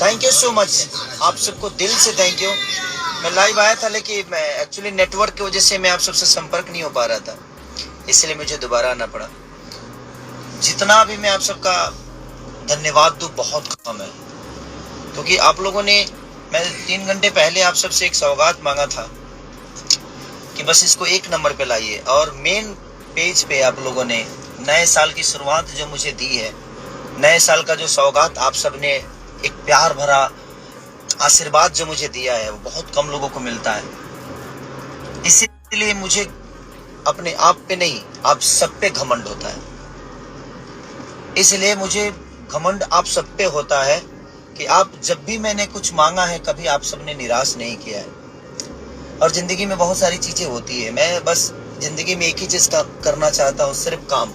Thank you so much, आप सबको दिल से थैंक यू। मैं लाइव आया था लेकिन मैं एक्चुअली नेटवर्क की वजह से मैं आप सबसे संपर्क नहीं हो पा रहा था, इसलिए मुझे दोबारा आना पड़ा। जितना भी मैं आप सबका धन्यवाद दूं बहुत कम है, क्योंकि आप लोगों ने, मैं 3 घंटे पहले आप सबसे एक सौगात मांगा था कि बस इसको 1 नंबर पे लाइए, और मेन पेज पे आप लोगों ने नए साल की शुरुआत जो मुझे दी है, नए साल का जो सौगात आप सब ने एक प्यार भरा आशीर्वाद जो मुझे दिया है, वो बहुत कम लोगों को मिलता है। इसीलिए मुझे अपने आप पे नहीं, आप सब पे घमंड होता है। इसलिए मुझे घमंड आप सब पे होता है कि आप जब भी मैंने कुछ मांगा है, कभी आप सबने निराश नहीं किया है। और जिंदगी में बहुत सारी चीजें होती है, मैं बस जिंदगी में एक ही चीज करना चाहता हूँ, सिर्फ काम।